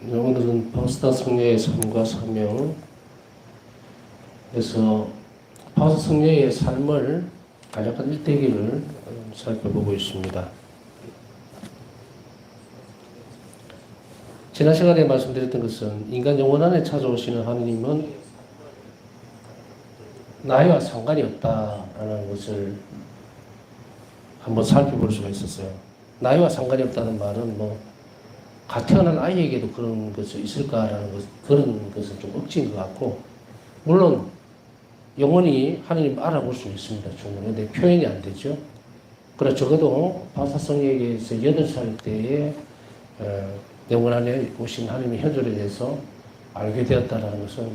오늘은 파우스타 성녀의 삶과 사명에서 파우스타 성녀의 삶을 간략한 일대기를 살펴보고 있습니다. 지난 시간에 말씀드렸던 것은 인간 영혼 안에 찾아오시는 하느님은 나이와 상관이 없다라는 것을 한번 살펴볼 수가 있었어요. 나이와 상관이 없다는 말은 갓 태어난 아이에게도 그런 것이 있을까라는 그런 것은 좀 억지인 것 같고, 물론 영원히 하느님 알아볼 수 있습니다. 충분히. 근데 표현이 안 되죠. 그러나 적어도 파우스타 성녀에게서 8살 때에 영원 안에 오신 하느님의 현존에 대해서 알게 되었다는 것은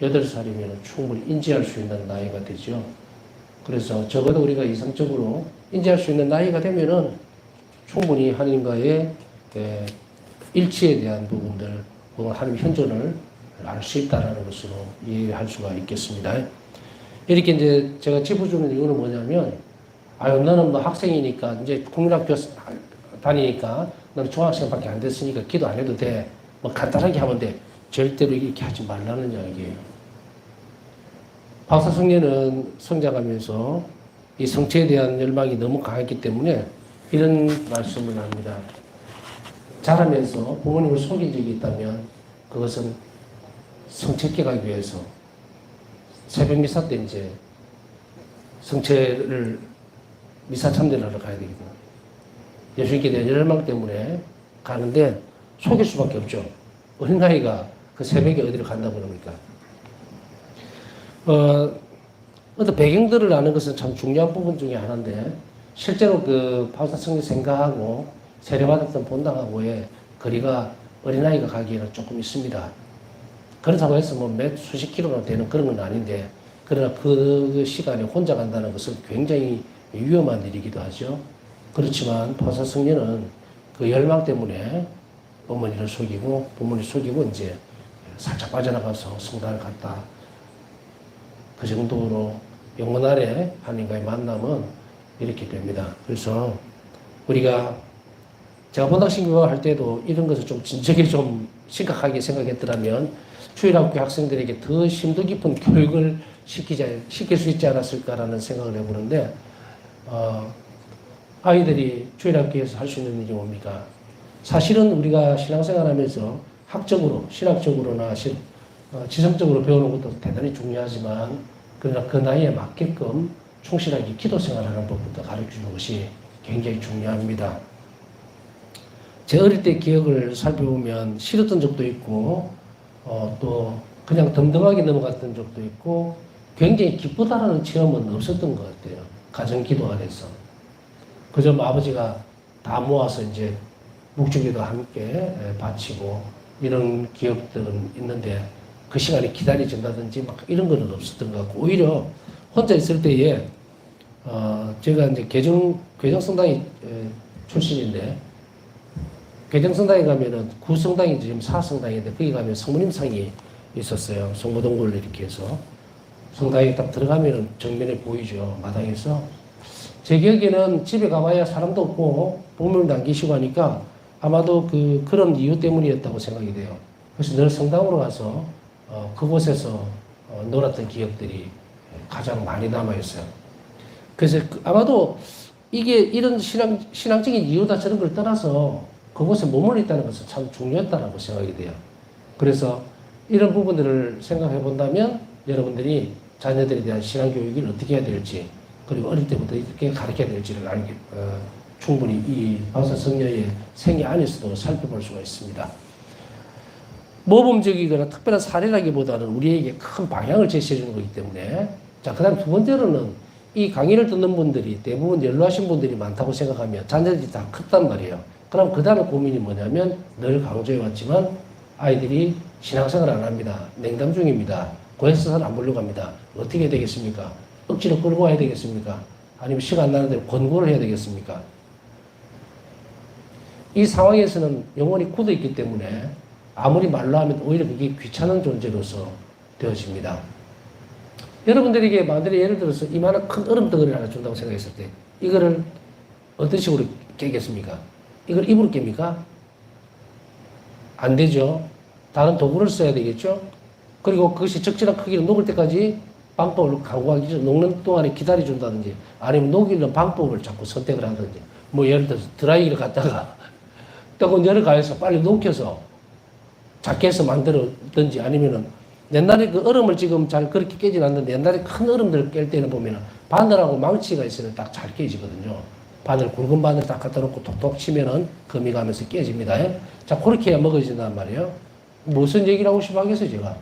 8살이면 충분히 인지할 수 있는 나이가 되죠. 그래서 적어도 우리가 이상적으로 인지할 수 있는 나이가 되면은 충분히 하느님과의 일치에 대한 부분들, 혹은 하나님의 현존을 알 수 있다는 것으로 이해할 수가 있겠습니다. 이렇게 이제 제가 짚어주는 이유는 뭐냐면, 너는 뭐 학생이니까, 이제 국민학교 다니니까, 너는 중학생밖에 안 됐으니까 기도 안 해도 돼. 간단하게 하면 돼. 절대로 이렇게 하지 말라는 이야기예요. 파우스타 성녀는 성장하면서 이 성체에 대한 열망이 너무 강했기 때문에 이런 말씀을 합니다. 자라면서 부모님을 속인 적이 있다면 그것은 성체께 가기 위해서 새벽 미사 때 이제 성체를 미사 참배를 하러 가야 되거든요. 예수님께 대한 열망 때문에 가는데 속일 수밖에 없죠. 어린아이가 그 새벽에 어디로 간다고 그럽니까? 어떤 배경들을 아는 것은 참 중요한 부분 중에 하나인데, 실제로 그 파우스타 성녀 생가하고 세례받았던 본당하고의 거리가 어린아이가 가기에는 조금 있습니다. 그렇다고 해서 몇 수십 킬로나 되는 그런 건 아닌데, 그러나 그 시간에 혼자 간다는 것은 굉장히 위험한 일이기도 하죠. 그렇지만 파우스타 성녀는 그 열망 때문에 어머니를 속이고 부모님을 속이고 이제 살짝 빠져나가서 성당을 갔다. 그 정도로 영원 안에 하나님과의 만남은 이렇게 됩니다. 그래서 우리가 제가 본당신교회 할 때도 이런 것을 좀 진작에 좀 심각하게 생각했더라면 주일학교 학생들에게 더 심도 깊은 교육을 시킬 수 있지 않았을까라는 생각을 해보는데, 아이들이 주일학교에서 할 수 있는 일이 뭡니까? 사실은 우리가 신앙생활 하면서 학적으로, 신학적으로나 지성적으로 배우는 것도 대단히 중요하지만, 그러나 그 나이에 맞게끔 충실하게 기도 생활하는 법부터 가르쳐주는 것이 굉장히 중요합니다. 제 어릴 때 기억을 살펴보면 싫었던 적도 있고, 또 그냥 덤덤하게 넘어갔던 적도 있고, 굉장히 기쁘다라는 체험은 없었던 것 같아요. 가정기도 안에서. 그저 아버지가 다 모아서 이제 묵주기도 함께 바치고 이런 기억들은 있는데, 그 시간에 기다려진다든지 이런 건 없었던 것 같고, 오히려 혼자 있을 때에 제가 이제 괴정성당이 출신인데, 괴정성당에 가면은 구성당이 지금 4성당인데 거기 가면 성모님상이 있었어요. 성모동굴 이렇게 해서 성당에 딱 들어가면은 정면에 보이죠, 마당에서. 제 기억에는 집에 가봐야 사람도 없고 부모님도 안 계시고 하니까 아마도 그런 이유 때문이었다고 생각이 돼요. 그래서 늘 성당으로 가서 그곳에서 놀았던 기억들이 가장 많이 남아있어요. 그래서 아마도 이게 이런 신앙적인 이유다 저런 걸 떠나서 그곳에 머물러 있다는 것은 참 중요했다고 생각이 돼요. 그래서 이런 부분들을 생각해 본다면 여러분들이 자녀들에 대한 신앙교육을 어떻게 해야 될지, 그리고 어릴 때부터 어떻게 가르쳐야 될지를 충분히 이 파우스타 성녀의 생애 안에서도 살펴볼 수가 있습니다. 모범적이거나 특별한 사례라기보다는 우리에게 큰 방향을 제시해 주는 거기 때문에. 자, 그 다음 두 번째로는 이 강의를 듣는 분들이 대부분 연로하신 분들이 많다고 생각하면 자녀들이 다 컸단 말이에요. 그럼 그 다음에 고민이 뭐냐면, 늘 강조해 왔지만 아이들이 신앙생활 안 합니다. 냉담 중입니다. 고해서는 안 보려고 합니다. 어떻게 해야 되겠습니까? 억지로 끌고 와야 되겠습니까? 아니면 시간 나는 대로 권고를 해야 되겠습니까? 이 상황에서는 영혼이 굳어 있기 때문에 아무리 말로 하면 오히려 그게 귀찮은 존재로서 되어집니다. 여러분들에게 만약에 예를 들어서 이만한 큰 얼음덩어리를 하나 준다고 생각했을 때 이거를 어떤 식으로 깨겠습니까? 이걸 입으로 깹니까? 안 되죠. 다른 도구를 써야 되겠죠. 그리고 그것이 적절한 크기로 녹을 때까지 방법을 강구하기 전 녹는 동안에 기다려준다든지 아니면 녹이는 방법을 자꾸 선택을 하든지 뭐 예를 들어서 드라이기를 갖다가 뜨거운 열을 가해서 빨리 녹여서 작게 해서 만들었든지 아니면은 옛날에 그 얼음을 지금 잘 그렇게 깨지는 않는데 옛날에 큰 얼음들 깰 때는 보면은 바늘하고 망치가 있으면 딱 잘 깨지거든요. 바늘, 굵은 바늘 딱 갖다 놓고 톡톡 치면은 금이 가면서 깨집니다. 자, 그렇게 해야 먹어진단 말이에요. 무슨 얘기를 하고 싶어 하겠어요, 제가?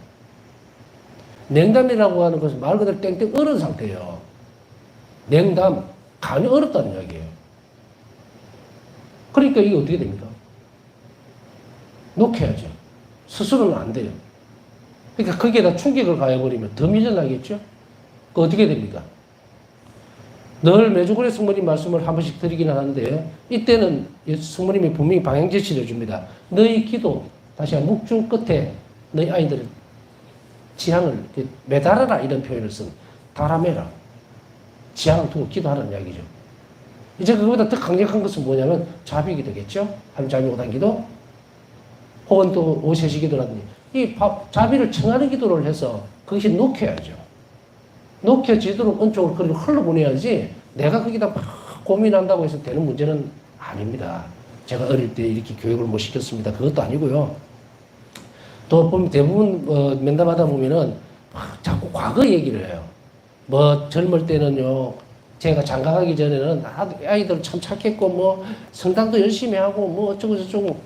냉담이라고 하는 것은 말 그대로 땡땡 얼은 상태예요. 냉담, 간이 얼었다는 이야기예요. 그러니까 이게 어떻게 됩니까? 녹여야죠. 스스로는 안 돼요. 그러니까 거기에다 충격을 가해버리면 더 밀려나겠죠? 그 어떻게 됩니까? 늘 매주골의 성모님 말씀을 한 번씩 드리긴 하는데 이때는 성모님이 분명히 방향 제시를 해줍니다. 너희 기도, 다시 한 묵중 끝에 너희 아이들의 지향을 매달아라 이런 표현을 쓴 다라매라. 지향을 두고 기도하라는 이야기죠. 이제 그거보다 더 강력한 것은 뭐냐면 자비기 되겠죠? 한자비 5단 기도 혹은 또 오세시 기도라든지 이 자비를 청하는 기도를 해서 그것이 녹혀야죠. 녹여지도록 은총을 그리고 흘러보내야지 내가 거기다 막 고민한다고 해서 되는 문제는 아닙니다. 제가 어릴 때 이렇게 교육을 못 시켰습니다. 그것도 아니고요. 또 보면 대부분 면담하다 보면은 자꾸 과거 얘기를 해요. 뭐 젊을 때는요. 제가 장가가기 전에는 아이들 참 착했고 뭐 성당도 열심히 하고 뭐 어쩌고 저쩌고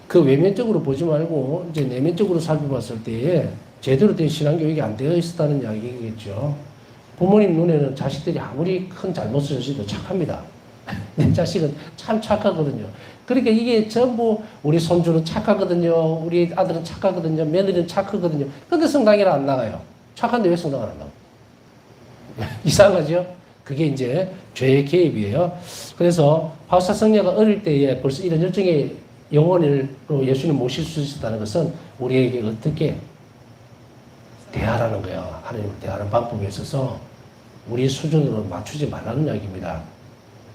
그 외면적으로 보지 말고 이제 내면적으로 살펴봤을 때에 제대로 된 신앙교육이 안 되어 있었다는 이야기겠죠. 부모님 눈에는 자식들이 아무리 큰 잘못을 저지도 착합니다. 내 자식은 참 착하거든요. 그러니까 이게 전부 우리 손주는 착하거든요. 우리 아들은 착하거든요. 며느리는 착하거든요. 근데 성당에는 안 나가요. 착한데 왜 성당을 안 나가요? 이상하죠? 그게 이제 죄의 개입이에요. 그래서 바우사 성녀가 어릴 때에 벌써 이런 열정의 영혼으로 예수님 모실 수 있었다는 것은 우리에게 어떻게 대하라는 거예요. 하나님을 대하는 방법에 있어서 우리 수준으로 맞추지 말라는 이야기입니다.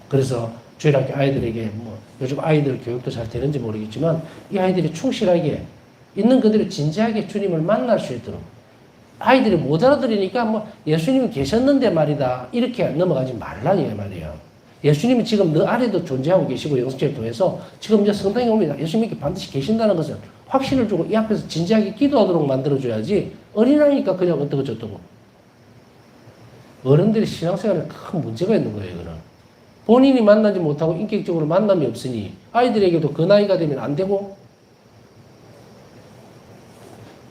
그래서 주일학교 아이들에게 뭐 요즘 아이들 교육도 잘 되는지 모르겠지만 이 아이들이 충실하게 있는 그대로 진지하게 주님을 만날 수 있도록 아이들이 못 알아들으니까 뭐 예수님이 계셨는데 말이다 이렇게 넘어가지 말라는 말이에요. 예수님이 지금 너 아래도 존재하고 계시고 영성체를 통해서 지금 이제 성당에 오면 예수님이 반드시 계신다는 것을 확신을 주고 이 앞에서 진지하게 기도하도록 만들어줘야지 어린아이니까 그냥 어떠고 저떠고 어른들이 신앙생활에 큰 문제가 있는 거예요. 이거는 본인이 만나지 못하고 인격적으로 만남이 없으니 아이들에게도 그 나이가 되면 안 되고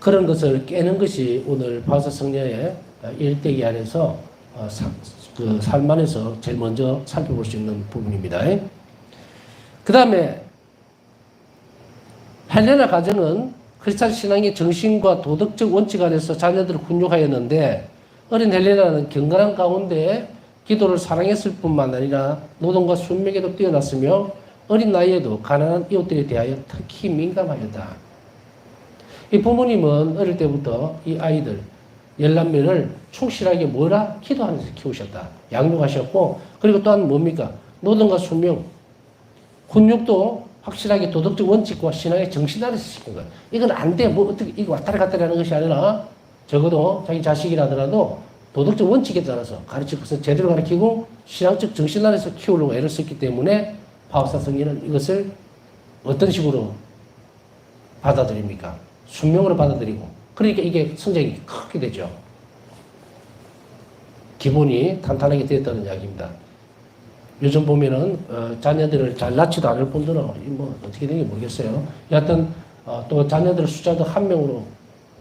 그런 것을 깨는 것이 오늘 바우사 성녀의 일대기 안에서 그 삶 안에서 제일 먼저 살펴볼 수 있는 부분입니다. 그 다음에 헬레나 가정은 크리스찬 신앙의 정신과 도덕적 원칙 안에서 자녀들을 훈육하였는데 어린 헬레나는 경건한 가운데 기도를 사랑했을 뿐만 아니라 노동과 순명에도 뛰어났으며 어린 나이에도 가난한 이웃들에 대하여 특히 민감하였다. 이 부모님은 어릴 때부터 이 아이들 열남매를 충실하게 뭐라? 기도하면서 키우셨다. 양육하셨고 그리고 또한 뭡니까? 노동과 순명, 훈육도 확실하게 도덕적 원칙과 신앙의 정신 아래서 시킨 거예요. 이건 안 돼. 뭐 어떻게 이거 왔다리 갔다리 하는 것이 아니라 적어도 자기 자식이라더라도 도덕적 원칙에 따라서 가르치고서 제대로 가르치고 신앙적 정신 안에서 키우려고 애를 썼기 때문에 바우사 성인은 이것을 어떤 식으로 받아들입니까? 순명으로 받아들이고 그러니까 이게 성장이 크게 되죠. 기본이 탄탄하게 되었다는 이야기입니다. 요즘 보면은 자녀들을 잘 낳지도 않을 분들은 뭐 어떻게 되는지 모르겠어요. 여하튼 또 자녀들 숫자도 한 명으로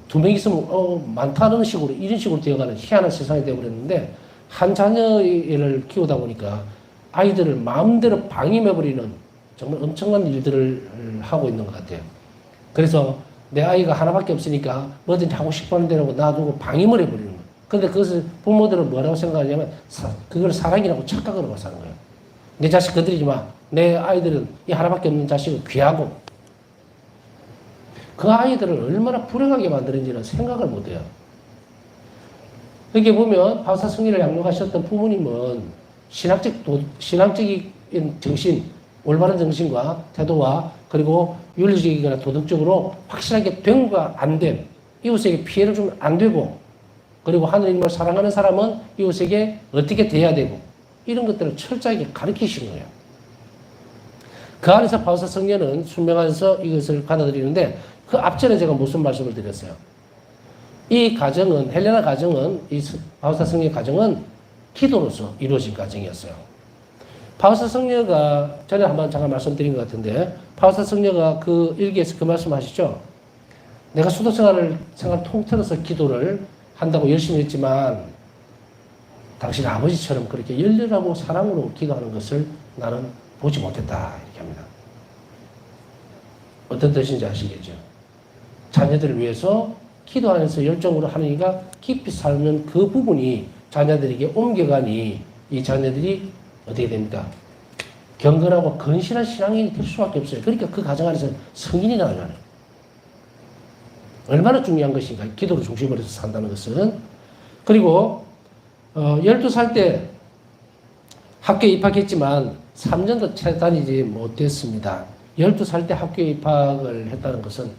2명 있으면 많다는 식으로 이런 식으로 되어가는 희한한 세상이 되어버렸는데 한 자녀를 키우다 보니까 아이들을 마음대로 방임해버리는 정말 엄청난 일들을 하고 있는 것 같아요. 그래서 내 아이가 하나밖에 없으니까 뭐든지 하고 싶어하는 대로 놔두고 방임을 해버리는 거예요. 근데 그것을 부모들은 뭐라고 생각하냐면 그걸 사랑이라고 착각을 하고 사는 거예요. 내 자식 건드리지 마. 내 아이들은 이 하나밖에 없는 자식은 귀하고 그 아이들을 얼마나 불행하게 만드는지는 생각을 못해요. 이렇게 보면 바우사 성인을 양육하셨던 부모님은 신앙적인 정신, 올바른 정신과 태도와 그리고 윤리적이거나 도덕적으로 확실하게 된과 안 됨, 이웃에게 피해를 주면 안 되고, 그리고 하느님을 사랑하는 사람은 이웃에게 어떻게 대해야 되고, 이런 것들을 철저하게 가르치신 거예요. 그 안에서 바오사 성녀는 순명하면서 이것을 받아들이는데, 그 앞전에 제가 무슨 말씀을 드렸어요? 이 가정은, 헬레나 가정은, 이 바오사 성녀의 가정은 기도로서 이루어진 가정이었어요. 바오사 성녀가, 전에 한번 잠깐 말씀드린 것 같은데, 바오사 성녀가 그 일기에서 그 말씀 하시죠? 내가 수도 생활 통틀어서 기도를 한다고 열심히 했지만, 당신 아버지처럼 그렇게 열렬하고 사랑으로 기도하는 것을 나는 보지 못했다. 이렇게 합니다. 어떤 뜻인지 아시겠죠? 자녀들을 위해서 기도하면서 열정으로 하느니가 깊이 살면 그 부분이 자녀들에게 옮겨가니 이 자녀들이 어떻게 됩니까? 경건하고 건실한 신앙인이 될 수밖에 없어요. 그러니까 그 가정 안에서 성인이 나오잖아요. 얼마나 중요한 것인가. 기도를 중심으로 해서 산다는 것은. 그리고 12살 때 학교에 입학했지만 3년도 채 다니지 못했습니다. 12살 때 학교에 입학을 했다는 것은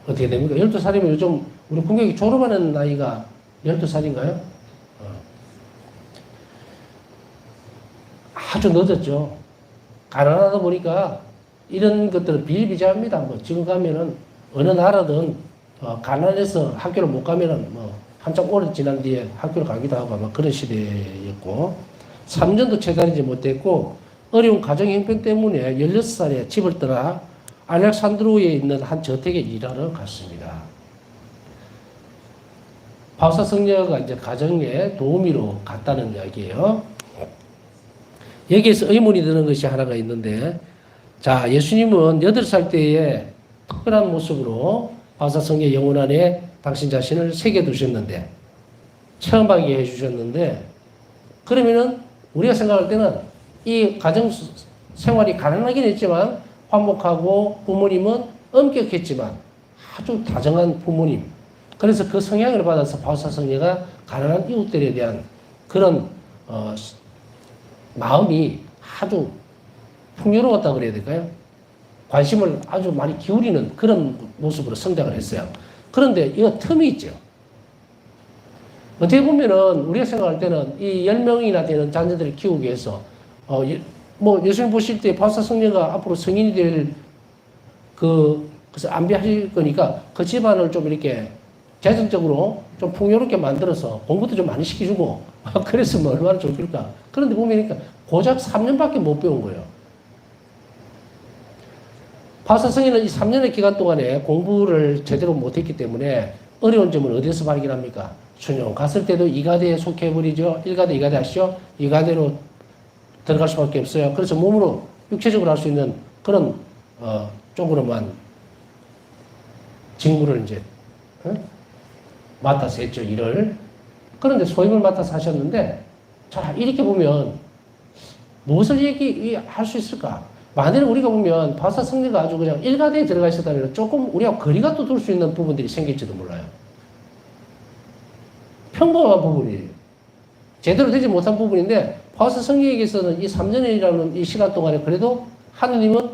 어떻게 됩니까? 12살이면 요즘 우리 군경이 졸업하는 나이가 12살인가요? 아주 늦었죠. 가난하다 보니까 이런 것들은 비일비재합니다. 뭐 지금 가면은 어느 나라든 가난해서 학교를 못 가면은 뭐 한참 오래 지난 뒤에 학교를 가기도 하고 아마 그런 시대였고 3년도 채 다니지 못했고 어려운 가정 형편 때문에 16살에 집을 떠나 알렉산드로에 있는 한 저택에 일하러 갔습니다. 바오사 성녀가 이제 가정에 도우미로 갔다는 이야기예요. 여기에서 의문이 드는 것이 하나가 있는데, 자, 예수님은 8살 때에 특별한 모습으로 바오사 성녀의 영혼 안에 당신 자신을 새겨두셨는데, 체험하게 해주셨는데, 그러면은 우리가 생각할 때는 이 가정 생활이 가난하긴 했지만, 화목하고 부모님은 엄격했지만 아주 다정한 부모님. 그래서 그 성향을 받아서 바오사 성녀가 가난한 이웃들에 대한 그런 마음이 아주 풍요로웠다고 그래야 될까요? 관심을 아주 많이 기울이는 그런 모습으로 성장을 했어요. 그런데 이거 틈이 있죠. 어떻게 보면은 우리가 생각할 때는 이 10명이나 되는 자녀들을 키우기 위해서 뭐 예수님 보실 때 바오사 성녀가 앞으로 성인이 될 그래서 안배하실 거니까 그 집안을 좀 이렇게 재정적으로 좀 풍요롭게 만들어서 공부도 좀 많이 시켜주고 그랬으면 얼마나 좋을까. 그런데 보니까 고작 3년밖에 못 배운 거예요. 바오사 성녀는 이 3년의 기간 동안에 공부를 제대로 못했기 때문에 어려운 점을 어디서 발견합니까? 수녀원 갔을 때도 이가대에 속해버리죠. 1가대, 2가대 아시죠? 2가대로 들어갈 수밖에 없어요. 그래서 몸으로 육체적으로 할 수 있는 그런 쪽으로만 직무를 이제 맡아서 했죠. 일을. 그런데 소임을 맡아서 하셨는데, 자, 이렇게 보면 무엇을 얘기할 수 있을까? 만약에 우리가 보면 바오사 성녀가 아주 그냥 1가대에 들어가 있었다면 조금 우리가 거리가 또 둘 수 있는 부분들이 생길지도 몰라요. 평범한 부분이에요. 제대로 되지 못한 부분인데 바오사 성녀에게서는 이 3년이라는 이 시간 동안에 그래도 하느님은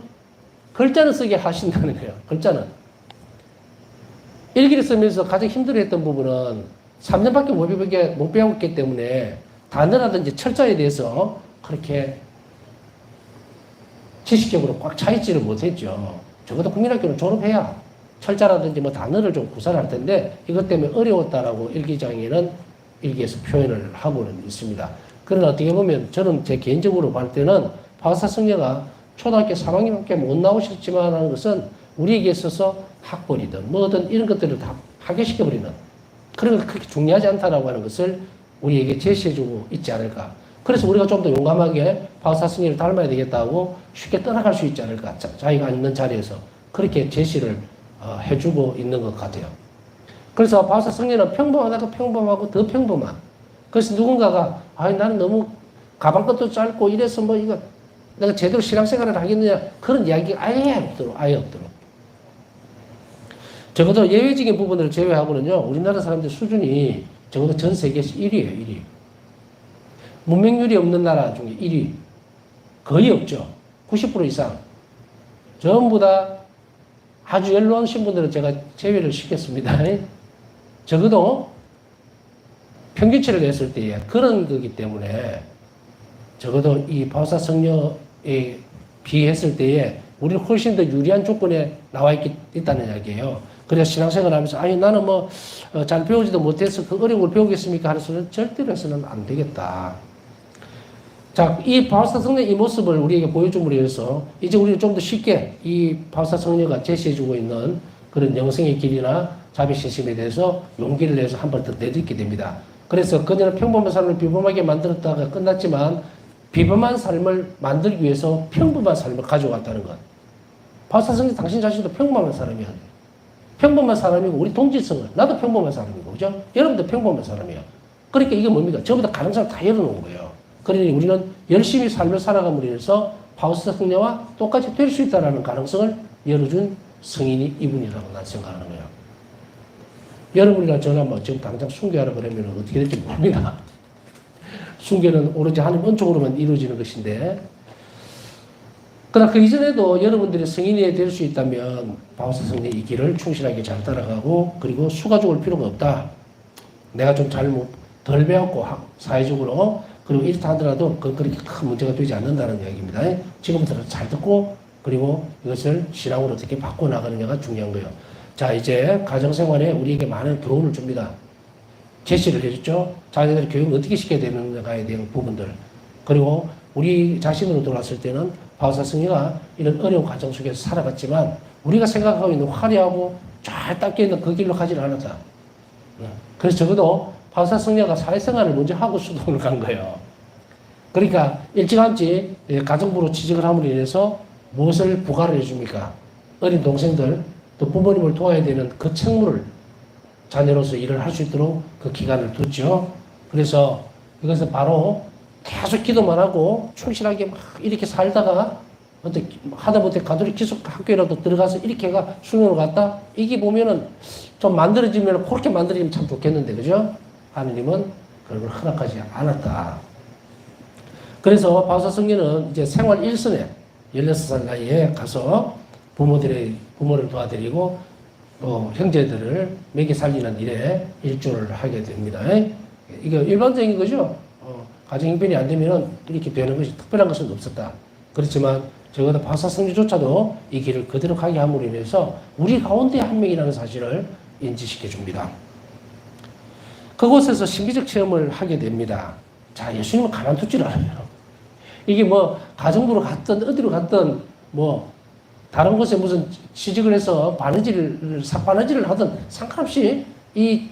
글자는 쓰게 하신다는 거예요. 글자는. 일기를 쓰면서 가장 힘들어했던 부분은 3년밖에 못 배웠기 때문에 단어라든지 철자에 대해서 그렇게 지식적으로 꽉 차있지를 못했죠. 적어도 국민학교는 졸업해야 철자라든지 뭐 단어를 좀 구사할 텐데 이것 때문에 어려웠다라고 일기장에는 일기에서 표현을 하고는 있습니다. 그러나 어떻게 보면 저는 제 개인적으로 볼 때는 바오사 성녀가 초등학교 3학년밖에 못 나오셨지만 하는 것은 우리에게 있어서 학벌이든 뭐든 이런 것들을 다 파괴시켜버리는 그런 게 그렇게 중요하지 않다라고 하는 것을 우리에게 제시해주고 있지 않을까. 그래서 우리가 좀 더 용감하게 바오사 성녀를 닮아야 되겠다고 쉽게 떠나갈 수 있지 않을까. 자기가 있는 자리에서 그렇게 제시를 해주고 있는 것 같아요. 그래서 바오사 성녀는 평범하다가 평범하고 더 평범한. 그래서 누군가가 나는 너무 가방끈도 짧고 이래서 뭐 이거 내가 제대로 신앙생활을 하겠느냐 그런 이야기가 아예 없도록. 적어도 예외적인 부분을 제외하고는요 우리나라 사람들 수준이 적어도 전 세계에서 1위예요. 1위. 문맹률이 없는 나라 중에 1위. 거의 없죠. 90% 이상 전부 다 아주 연로한 신분들은 제가 제외를 시켰습니다. 적어도 평균치를 냈을 때에 그런 거기 때문에 적어도 이 바우사성녀에 비했을 때에 우리는 훨씬 더 유리한 조건에 나와 있다는 이야기예요. 그래서 신앙생활 하면서 아니 나는 뭐 잘 배우지도 못해서 그 어려운 걸 배우겠습니까? 하는 소리는 절대로 해서는 안 되겠다. 자, 이 바우사성녀 이 모습을 우리에게 보여줌으로 해서 이제 우리는 좀 더 쉽게 이 바우사성녀가 제시해주고 있는 그런 영생의 길이나 자비신심에 대해서 용기를 내서 한 번 더 내딛게 됩니다. 그래서 그녀는 평범한 삶을 비범하게 만들었다가 끝났지만 비범한 삶을 만들기 위해서 평범한 삶을 가져갔다는 것. 바우사성녀 당신 자신도 평범한 사람이야. 평범한 사람이고 우리 동질성은 나도 평범한 사람이고 그죠? 여러분도 평범한 사람이야. 그러니까 이게 뭡니까? 전부 다 가능성을 다 열어놓은 거예요. 그러니 우리는 열심히 삶을 살아감으로 인해서 바우사성녀와 똑같이 될 수 있다는 가능성을 열어준 성인이 이분이라고 난 생각하는 거예요. 여러분이나 저나 뭐 지금 당장 순교하라 그러면 어떻게 될지 모릅니다. 순교는 오로지 하나님 은총으로만 이루어지는 것인데, 그러나 그 이전에도 여러분들이 성인이 될 수 있다면 바우사성녀의 이 길을 충실하게 잘 따라가고, 그리고 수가 죽을 필요가 없다. 내가 좀 잘못 덜 배웠고 사회적으로 그리고 이렇다 하더라도 그건 그렇게 큰 문제가 되지 않는다는 이야기입니다. 지금부터 잘 듣고 그리고 이것을 신앙으로 어떻게 바꿔나가느냐가 중요한 거예요. 자, 이제 가정생활에 우리에게 많은 교훈을 줍니다. 제시를 해줬죠. 자녀들 교육을 어떻게 시켜야 되는가에 대한 부분들. 그리고 우리 자신으로 돌아왔을 때는 바우사성녀가 이런 어려운 과정 속에서 살아갔지만 우리가 생각하고 있는 화려하고 잘 닦여있는 그 길로 가지는 않았다. 그래서 적어도 바우사성녀가 사회생활을 먼저 하고 수도원을 간 거예요. 그러니까 일찌감치 가정부로 취직을 함으로 인해서 무엇을 부과를 해줍니까? 어린 동생들 또 부모님을 도와야 되는 그 책무를 자녀로서 일을 할 수 있도록 그 기간을 뒀죠. 그래서 이것은 바로 계속 기도만 하고 충실하게 막 이렇게 살다가 어떻게 하다못해 가톨릭 기숙 학교라도 들어가서 이렇게가 수련을 갔다? 이게 보면은 좀 만들어지면 그렇게 만들어지면 참 좋겠는데, 그죠? 하느님은 그런 걸 허락하지 않았다. 그래서 바우사성녀는 이제 생활 1선에 16살 나이에 가서 부모를 도와드리고 또 형제들을 먹여 살리는 일에 일조를 하게 됩니다. 이거 일반적인 거죠. 가정 형편이 안 되면은 이렇게 되는 것이 특별한 것은 없었다. 그렇지만 적어도 바우사성녀조차도 이 길을 그대로 가게 함으로 인해서 우리 가운데 한 명이라는 사실을 인지시켜 줍니다. 그곳에서 신비적 체험을 하게 됩니다. 자, 예수님은 가만두질 않아요. 이게 뭐 가정부로 갔든 어디로 갔든 뭐 다른 곳에 무슨 취직을 해서 바느질을 하든 상관없이 이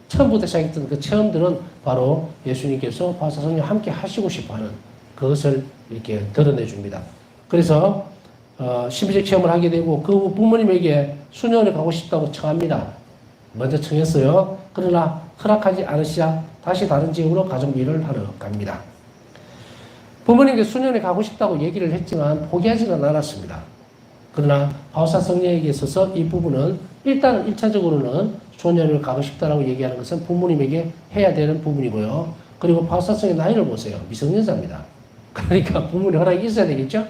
처음부터 시작했던 그 체험들은 바로 예수님께서 바우사성녀와 함께 하시고 싶어하는 그것을 이렇게 드러내 줍니다. 그래서 신비적 체험을 하게 되고 그 부모님에게 수녀원에 가고 싶다고 청합니다. 먼저 청했어요. 그러나 허락하지 않으시자 다시 다른 지역으로 가정부 일을 하러 갑니다. 부모님께 수녀원에 가고 싶다고 얘기를 했지만 포기하지는 않았습니다. 그러나 바우사성녀에게 있어서 이 부분은 일단은 1차적으로는 수녀원을 가고 싶다라고 얘기하는 것은 부모님에게 해야 되는 부분이고요. 그리고 바우사성녀의 나이를 보세요. 미성년자입니다. 그러니까 부모님 허락이 있어야 되겠죠?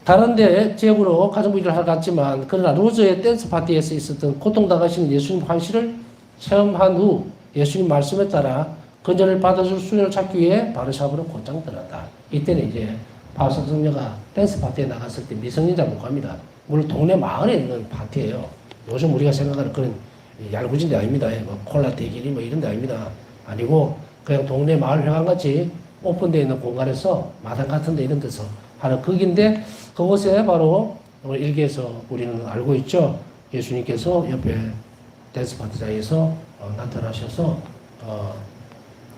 다른 데 지역으로 가정부 일을 하러 갔지만 그러나 로즈의 댄스 파티에서 있었던 고통당하시는 예수님 환시를 체험한 후 예수님 말씀에 따라 건전을 받아줄 수녀를 찾기 위해 바르샤브로 곧장 떠났다. 이때는 이제 바우사성녀가 댄스 파티에 나갔을 때 미성년자 못 갑니다. 물론 동네 마을에 있는 파티예요. 요즘 우리가 생각하는 그런 얄궂은 데 아닙니다. 뭐 콜라 대길이 뭐 이런 데 아닙니다. 아니고 그냥 동네 마을 회관같이 오픈되어 있는 공간에서 마당 같은 데 이런 데서 하는 극인데 그곳에 바로 오늘 일기에서 우리는 알고 있죠. 예수님께서 옆에 댄스 파티장에서 나타나셔서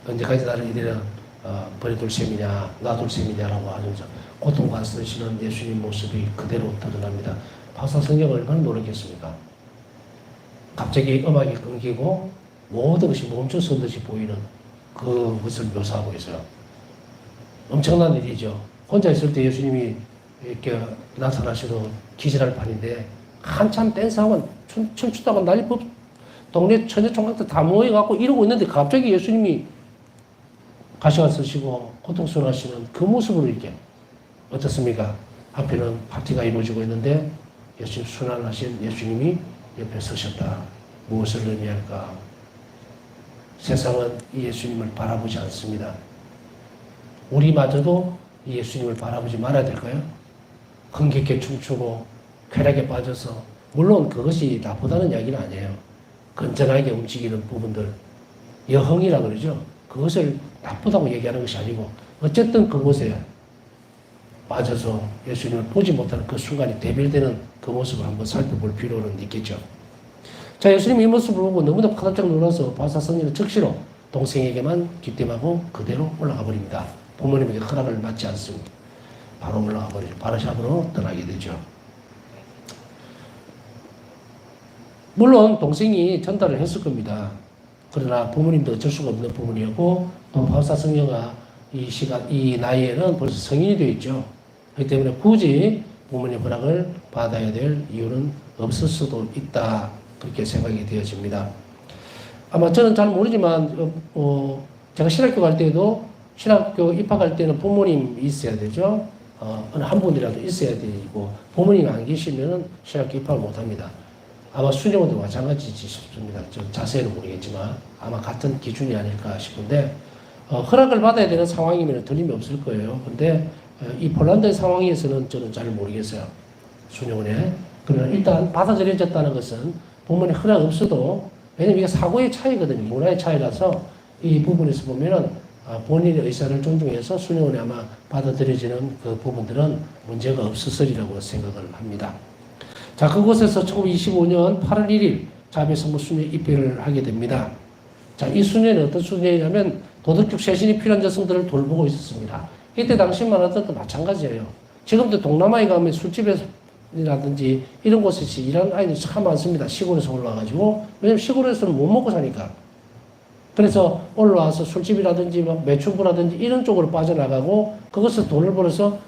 언제까지 나를 이대로 버려둘 셈이냐 놔둘 셈이냐라고 하면서 고통과 쓰시는 예수님 모습이 그대로 드러납니다. 바우사성녀가 얼마나 노력했습니까? 갑자기 음악이 끊기고 모든 것이 멈춰선 듯이 보이는 그것을 묘사하고 있어요. 엄청난 일이죠. 혼자 있을 때 예수님이 이렇게 나타나셔도 기절할 판인데 한참 댄스하고 춤추다가 난리, 동네 처녀총각들 다 모여갖고 이러고 있는데 갑자기 예수님이 가시관 쓰시고 고통스러워하시는 그 모습으로 이렇게 어떻습니까? 앞에는 파티가 이루어지고 있는데 예수님 순환하신 예수님이 옆에 서셨다. 무엇을 의미할까? 세상은 이 예수님을 바라보지 않습니다. 우리마저도 이 예수님을 바라보지 말아야 될까요? 흥겹게 춤추고 쾌락에 빠져서, 물론 그것이 나쁘다는 이야기는 아니에요. 건전하게 움직이는 부분들, 여흥이라 그러죠. 그것을 나쁘다고 얘기하는 것이 아니고 어쨌든 그곳에 빠져서 예수님을 보지 못하는 그 순간이 대별되는 그 모습을 한번 살펴볼 필요는 있겠죠. 자, 예수님이 이 모습을 보고 너무나 깜짝 놀라서 바사 성령은 즉시로 동생에게만 귀띔하고 그대로 올라가 버립니다. 부모님에게 허락을 받지 않습니다. 바로 올라가 버리죠. 바르샵으로 떠나게 되죠. 물론 동생이 전달을 했을 겁니다. 그러나 부모님도 어쩔 수가 없는 부분이었고, 또 바사 성녀가 이 나이에는 벌써 성인이 되어 있죠. 그렇기 때문에 굳이 부모님 허락을 받아야 될 이유는 없을 수도 있다. 그렇게 생각이 되어집니다. 아마 저는 잘 모르지만, 제가 신학교 갈 때도, 신학교 입학할 때는 부모님이 있어야 되죠. 어느 한 분이라도 있어야 되고, 부모님이 안 계시면은 신학교 입학을 못 합니다. 아마 수녀원도 마찬가지지 싶습니다. 저 자세히는 모르겠지만 아마 같은 기준이 아닐까 싶은데, 허락을 받아야 되는 상황이면 틀림이 없을 거예요. 근데 이 폴란드의 상황에서는 저는 잘 모르겠어요. 수녀원에. 그러나 일단 받아들여졌다는 것은 부모님 허락 없어도, 왜냐면 이게 사고의 차이거든요. 문화의 차이라서 이 부분에서 보면은 본인의 의사를 존중해서 수녀원에 아마 받아들여지는 그 부분들은 문제가 없었으리라고 생각을 합니다. 자, 그곳에서 1925년 8월 1일 자베 성모 수녀 입회를 하게 됩니다. 자, 이 수녀는 어떤 수녀냐면 도덕적 쇄신이 필요한 여성들을 돌보고 있었습니다. 이때 당시만 하던 마찬가지예요. 지금도 동남아에 가면 술집이라든지 이런 곳에서 일하는 아이들이 참 많습니다. 시골에서 올라와가지고. 왜냐면 시골에서는 못 먹고 사니까. 그래서 올라와서 술집이라든지 매춘부라든지 이런 쪽으로 빠져나가고, 그것을 돈을 벌어서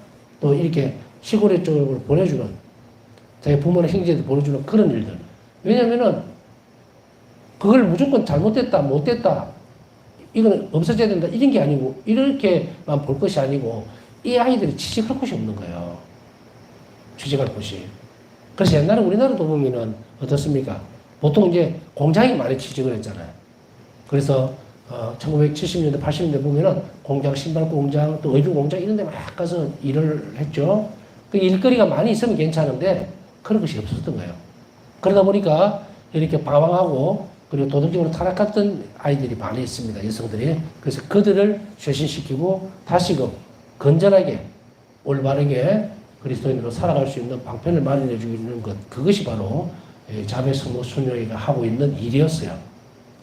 또 이렇게 시골의 쪽으로 보내주는, 자기 부모나 형제한테 보내주는 그런 일들. 왜냐면은 그걸 무조건 잘못됐다, 못됐다, 이거는 없어져야 된다, 이런 게 아니고, 이렇게만 볼 것이 아니고, 이 아이들이 취직할 곳이 없는 거예요. 취직할 곳이. 그래서 옛날에 우리나라도 보면은 어떻습니까? 보통 이제 공장이 많이 취직을 했잖아요. 그래서 1970년대, 80년대 보면은 공장, 신발 공장, 또 의류 공장 이런 데 막 가서 일을 했죠. 그 일거리가 많이 있으면 괜찮은데 그런 것이 없었던 거예요. 그러다 보니까 이렇게 방황하고, 그리고 도덕적으로 타락했던 아이들이 많이 있습니다. 여성들이. 그래서 그들을 쇄신시키고 다시금 건전하게 올바르게 그리스도인으로 살아갈 수 있는 방편을 마련해 주는 것, 그것이 바로 자베 성모 수녀회가 하고 있는 일이었어요.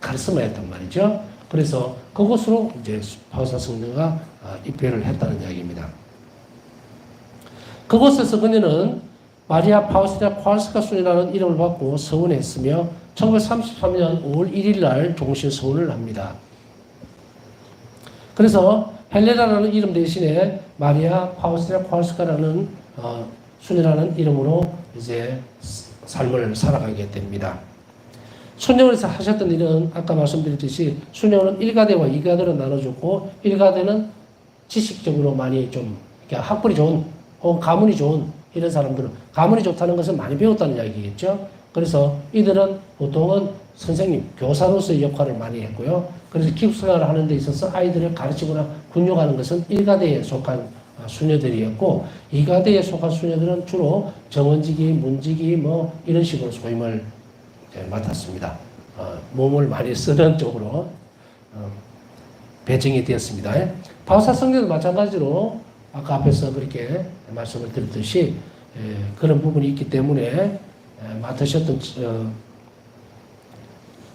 카리스마였단 말이죠. 그래서 그곳으로 이제 바사 성녀가 입회를 했다는 이야기입니다. 그곳에서 그녀는 마리아 파우스티나 코알스카 수녀라는 이름을 받고 서원했으며 1933년 5월 1일 날 종신 서원을 합니다. 그래서 헬레나라는 이름 대신에 마리아 파우스티나 코알스카라는 수녀라는 이름으로 이제 삶을 살아가게 됩니다. 수녀원에서 하셨던 일은 아까 말씀드렸듯이 수녀원은 1가대와 2가대로 나눠줬고, 1가대는 지식적으로 많이 좀 학벌이 좋은 혹은 가문이 좋은 이런 사람들은, 가문이 좋다는 것은 많이 배웠다는 이야기겠죠. 그래서 이들은 보통은 선생님, 교사로서의 역할을 많이 했고요. 그래서 기숙생활을 하는 데 있어서 아이들을 가르치거나 훈육하는 것은 1가대에 속한 수녀들이었고, 2가대에 속한 수녀들은 주로 정원지기, 문지기 뭐 이런 식으로 소임을 맡았습니다. 몸을 많이 쓰는 쪽으로 배정이 되었습니다. 바사 성녀도 마찬가지로 아까 앞에서 그렇게 말씀을 드렸듯이 그런 부분이 있기 때문에 맡으셨던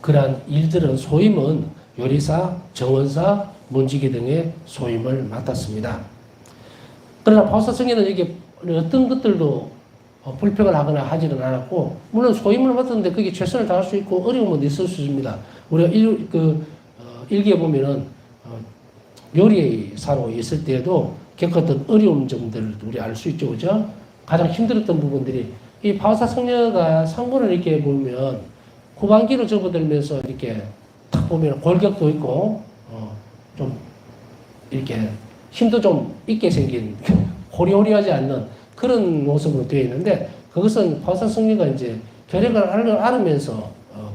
그러한 일들은, 소임은 요리사, 정원사, 문지기 등의 소임을 맡았습니다. 그러나 바사 성녀는 이게 어떤 것들도 불평을 하거나 하지는 않았고, 물론 소임을 맡았는데 그게 최선을 다할 수 있고 어려움은 있을 수 있습니다. 우리가 일기에 보면은 요리사로 있을 때에도 겪었던 어려운 점들을 우리 알 수 있죠, 그죠? 가장 힘들었던 부분들이, 이 바사 성녀가 상고를 이렇게 보면 후반기로 접어들면서 이렇게 딱 보면 골격도 있고 좀 이렇게 힘도 좀 있게 생긴 호리호리하지 않는 그런 모습으로 되어 있는데 그것은 파우사성리가 이제 결핵을 앓으면서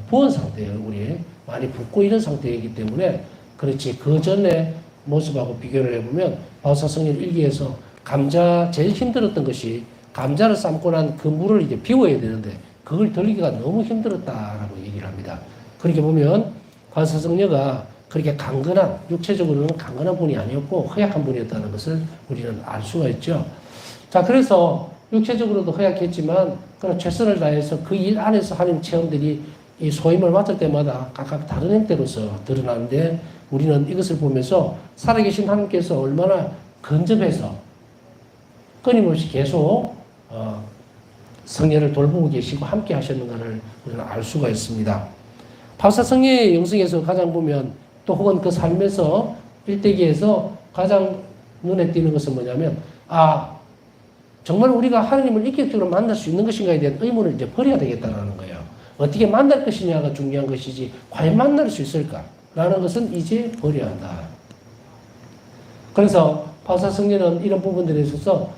부은 상태예요. 얼굴이 많이 붓고 이런 상태이기 때문에 그렇지 그 전에 모습하고 비교를 해보면 파우사성리 일기에서 감자 제일 힘들었던 것이 감자를 삶고 난 그 물을 이제 비워야 되는데 그걸 돌리기가 너무 힘들었다라고 얘기를 합니다. 그렇게 보면 파우사성리가 그렇게 강건한 육체적으로는 강건한 분이 아니었고 허약한 분이었다는 것을 우리는 알 수가 있죠. 자, 그래서 육체적으로도 허약했지만 그런 최선을 다해서 그 일 안에서 하는 체험들이 이 소임을 맡을 때마다 각각 다른 형태로서 드러나는데 우리는 이것을 보면서 살아계신 하나님께서 얼마나 근접해서 끊임없이 계속 성례를 돌보고 계시고 함께 하셨는가를 우리는 알 수가 있습니다. 파우사성례의 영성에서 가장 보면 또 혹은 그 삶에서 일대기에서 가장 눈에 띄는 것은 뭐냐면 정말 우리가 하나님을 인격적으로 만날 수 있는 것인가에 대한 의문을 이제 버려야 되겠다라는 거예요. 어떻게 만날 것이냐가 중요한 것이지 과연 만날 수 있을까라는 것은 이제 버려야 한다. 그래서 파우사성례는 이런 부분들에 있어서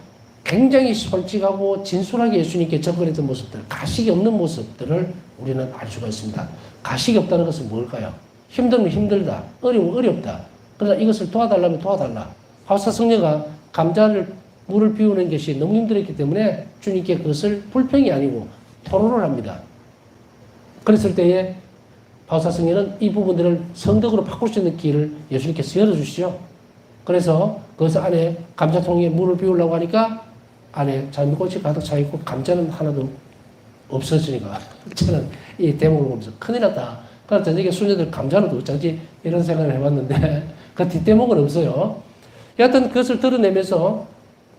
굉장히 솔직하고 진솔하게 예수님께 접근했던 모습들, 가식이 없는 모습들을 우리는 알 수가 있습니다. 가식이 없다는 것은 뭘까요? 힘들면 힘들다, 어려우면 어렵다. 그러나 이것을 도와달라면 도와달라. 파우사성례가 감자를 물을 비우는 것이 너무 힘들었기 때문에 주님께 그것을 불평이 아니고 토로를 합니다. 그랬을 때에 파우사성례는 이 부분들을 성덕으로 바꿀 수 있는 길을 예수님께서 열어주시죠. 그래서 그것을 안에 감자통에 물을 비우려고 하니까 안에 장미꽃이 가득 차 있고 감자는 하나도 없어지니까 저는 이 대목을 보면서 큰일 났다. 그래서 저녁에 수녀들 감자는 어쩌지 이런 생각을 해봤는데 그 뒷대목은 없어요. 여하튼 그것을 드러내면서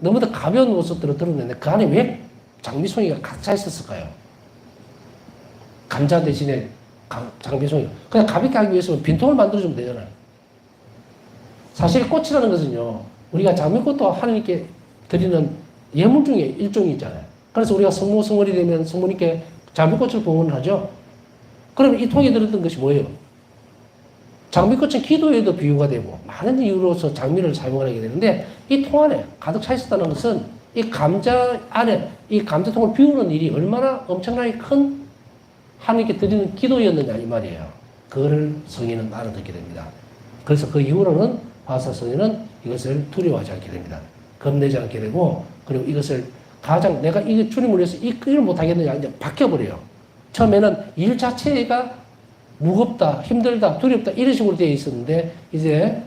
너무도 가벼운 모습들을 드러내는데 그 안에 왜 장미송이가 가득 차 있었을까요? 감자 대신에 장미송이 그냥 가볍게 하기 위해서는 빈통을 만들어주면 되잖아요. 사실 꽃이라는 것은요, 우리가 장미꽃도 하나님께 드리는 예물 중에 일종이잖아요. 그래서 우리가 성모성월이 되면 성모님께 장미꽃을 봉헌하죠. 그러면 이 통에 들었던 것이 뭐예요? 장미꽃은 기도에도 비유가 되고 많은 이유로서 장미를 사용하게 되는데 이 통 안에 가득 차 있었다는 것은 이 감자 안에 이 감자통을 비우는 일이 얼마나 엄청나게 큰 하나님께 드리는 기도였느냐 이 말이에요. 그거를 성인은 알아듣게 됩니다. 그래서 그 이후로는 파우사성례는 이것을 두려워하지 않게 됩니다. 겁내지 않게 되고 그리고 이것을 가장 내가 이게 주님을 위해서 이 일을 못하겠느냐 이제 바뀌어버려요. 처음에는 일 자체가 무겁다, 힘들다, 두렵다 이런 식으로 되어 있었는데 이제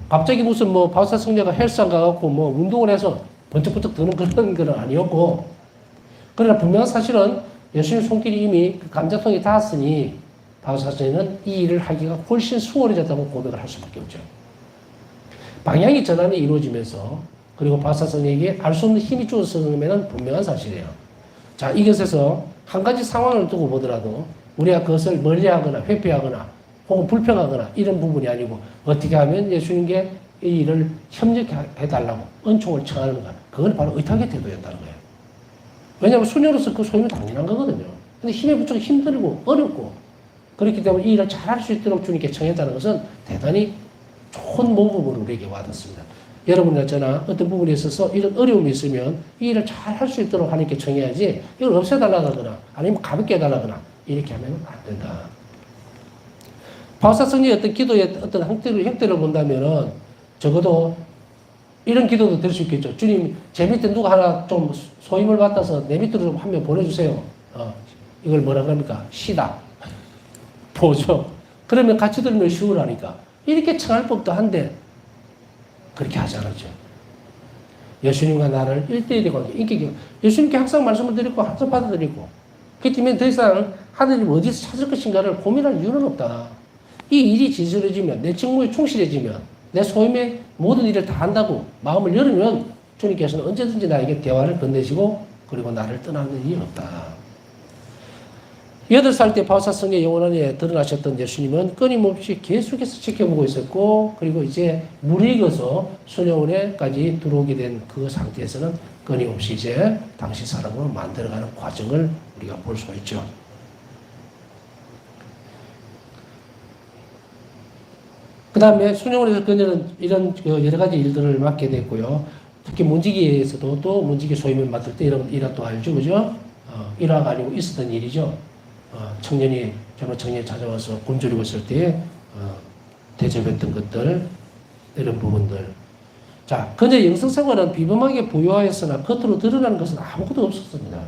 갑자기 무슨 뭐 파우사성례가 헬스장 가갖고 뭐 운동을 해서 번쩍번쩍 드는 그런 건 아니었고 그러나 분명한 사실은 예수님 손길이 이미 그 감자통에 닿았으니 파우사성례는 이 일을 하기가 훨씬 수월해졌다고 고백을 할 수밖에 없죠. 방향이 전환이 이루어지면서 그리고 파우사성례에게 알 수 없는 힘이 주어졌음에는 분명한 사실이에요. 자, 이것에서 한 가지 상황을 두고 보더라도 우리가 그것을 멀리하거나 회피하거나 혹은 불평하거나 이런 부분이 아니고 어떻게 하면 예수님께 이 일을 협력해달라고 은총을 청하는가. 그건 바로 의탁의 태도였다는 거예요. 왜냐하면 수녀로서 그 소임이 당연한 거거든요. 근데 힘에 부쩍 힘들고 어렵고 그렇기 때문에 이 일을 잘할 수 있도록 주님께 청했다는 것은 대단히 좋은 모범으로 우리에게 와닿습니다. 여러분이나 저나 어떤 부분에 있어서 이런 어려움이 있으면 이 일을 잘 할 수 있도록 하나님께 청해야지 이걸 없애달라거나 아니면 가볍게 해달라거나 이렇게 하면 안 된다. 파우사성례의 어떤 기도의 어떤 형태를 본다면은 적어도 이런 기도도 될 수 있겠죠. 주님, 제 밑에 누가 하나 좀 소임을 받아서 내 밑으로 좀 한 명 보내주세요. 이걸 뭐라 그럽니까? 시다. 보죠. 그러면 같이 들으면 쉬우라니까. 이렇게 청할 법도 한데 그렇게 하지 않았죠. 예수님과 나를 1대1의 관계, 인격이 예수님께 항상 말씀을 드리고 항상 받아들이고 그렇기 때문에 더 이상 하나님 어디서 찾을 것인가를 고민할 이유는 없다. 이 일이 진실해지면 내 직무에 충실해지면 내 소임의 모든 일을 다 한다고 마음을 열으면 주님께서는 언제든지 나에게 대화를 건네시고 그리고 나를 떠나는 일이 없다. 8살 때 파우사성례 영혼 안에 드러나셨던 예수님은 끊임없이 계속해서 지켜보고 있었고 그리고 이제 물이 익어서 수녀원에까지 들어오게 된 그 상태에서는 끊임없이 이제 당시 사람으로 만들어가는 과정을 우리가 볼 수가 있죠. 그 다음에 순영원에서 그녀는 이런 여러 가지 일들을 맡게 됐고요. 특히 문지기에서도 또 문지기 소임을 맡을 때 이런 일화도 알죠, 그죠? 일화가 아니고 있었던 일이죠. 젊은 청년이 찾아와서 굶주리고 있을 때 대접했던 것들, 이런 부분들. 자, 그녀의 영성생활은 비범하게 부유하였으나 겉으로 드러나는 것은 아무것도 없었습니다.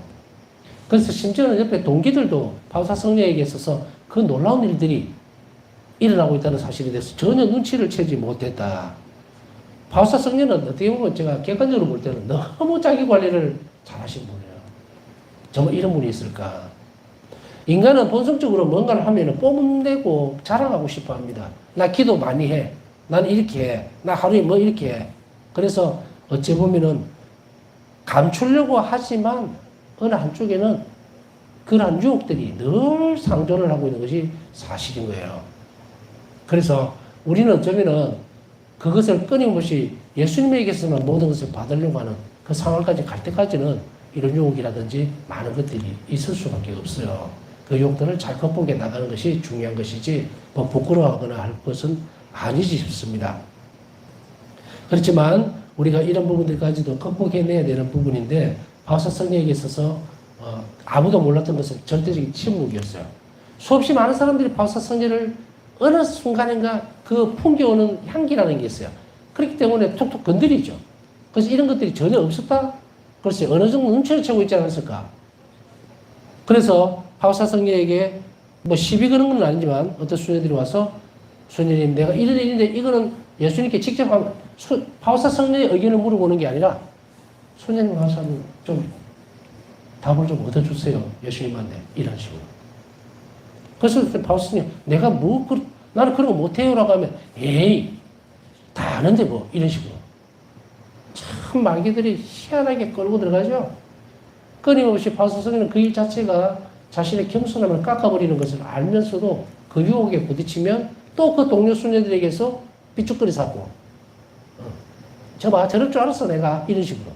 그래서 심지어는 옆에 동기들도 바우사 성녀에게 있어서 그 놀라운 일들이 일어나고 있다는 사실에 대해서 전혀 눈치를 채지 못했다. 바우사 성녀는 어떻게 보면 제가 객관적으로 볼 때는 너무 자기 관리를 잘하신 분이에요. 정말 이런 분이 있을까? 인간은 본성적으로 뭔가를 하면 뽐내고 자랑하고 싶어 합니다. 나 기도 많이 해. 난 이렇게 해. 나 하루에 뭐 이렇게 해. 그래서 어찌 보면은 감추려고 하지만 어느 한쪽에는 그러한 유혹들이 늘 상존을 하고 있는 것이 사실인 거예요. 그래서 우리는 어쩌면은 그것을 끊임없이 예수님에게서만 모든 것을 받으려고 하는 그 상황까지 갈 때까지는 이런 유혹이라든지 많은 것들이 있을 수밖에 없어요. 그 유혹들을 잘 극복해 나가는 것이 중요한 것이지 뭐 부끄러워하거나 할 것은 아니지 싶습니다. 그렇지만 우리가 이런 부분들까지도 극복해내야 되는 부분인데 바우사 성녀에게 있어서 아무도 몰랐던 것은 절대적인 침묵이었어요. 수없이 많은 사람들이 바우사 성녀를 어느 순간인가 그 풍겨오는 향기라는 게 있어요. 그렇기 때문에 툭툭 건드리죠. 그래서 이런 것들이 전혀 없었다? 글쎄 어느 정도 눈치를 채고 있지 않았을까? 그래서 바우사 성녀에게 뭐 시비 거는 건 아니지만 어떤 수녀들이 와서 수녀님 내가 이런 일인데 이거는 예수님께 직접 하면 바우사 성녀의 의견을 물어보는 게 아니라 수녀님 와서 좀 답을 좀 얻어주세요. 예수님한테 이런 식으로. 그래서 바우사 성녀 내가 나는 그런 거 못해요라고 하면 에이 다 아는데 뭐 이런 식으로 참 마귀들이 희한하게 끌고 들어가죠. 끊임없이 바우사 성녀는 그 일 자체가 자신의 겸손함을 깎아버리는 것을 알면서도 그 유혹에 부딪히면 또 그 동료 수녀들에게서 삐죽거리 사고 저봐 저럴 줄 알았어 내가 이런 식으로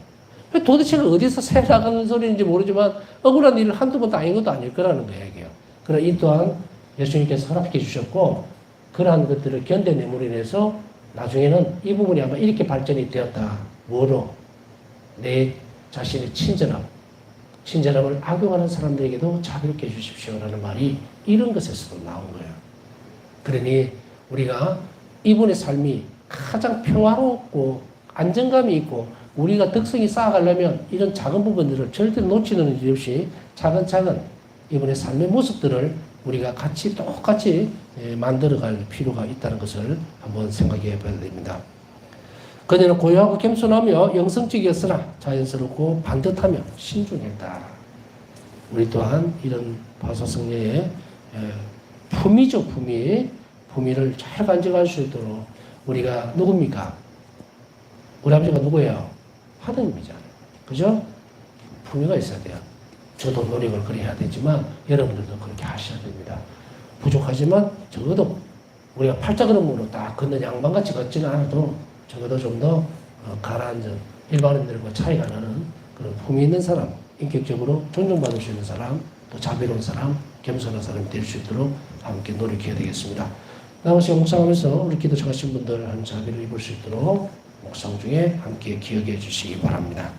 도대체 어디서 새나가는 소리인지 모르지만 억울한 일을 한두 번도 아닌 것도 아닐 거라는 거예요. 그러나 이 또한 예수님께서 허락해 주셨고 그러한 것들을 견뎌내므로 인해서 나중에는 이 부분이 아마 이렇게 발전이 되었다. 뭐로? 내 자신의 친절함을 악용하는 사람들에게도 자비롭게 해주십시오라는 말이 이런 것에서도 나온 거예요. 그러니 우리가 이분의 삶이 가장 평화롭고 안정감이 있고 우리가 덕성이 쌓아가려면 이런 작은 부분들을 절대 놓치는 일 없이 차근차근 이분의 삶의 모습들을 우리가 같이 똑같이 만들어갈 필요가 있다는 것을 한번 생각해 봐야 됩니다. 그녀는 고요하고 겸손하며 영성적이었으나 자연스럽고 반듯하며 신중했다. 우리 또한 이런 바우사 성녀의 품위죠, 품위를 잘 간직할 수 있도록 우리가 누굽니까? 우리 아버지가 누구예요? 하느님이잖아요. 그죠? 품위가 있어야 돼요. 저도 노력을 그렇게 해야 되지만 여러분들도 그렇게 하셔야 됩니다. 부족하지만 적어도 우리가 팔자그름으로 딱 걷는 양반같이 걷지는 않아도 적어도 좀 더 가라앉은 일반인들과 차이가 나는 그런 품위 있는 사람, 인격적으로 존중받을 수 있는 사람, 또 자비로운 사람, 겸손한 사람이 될 수 있도록 함께 노력해야 되겠습니다. 남은 시간 묵상하면서 우리 기도 청하신 분들 한 자비를 입을 수 있도록 묵상 중에 함께 기억해 주시기 바랍니다.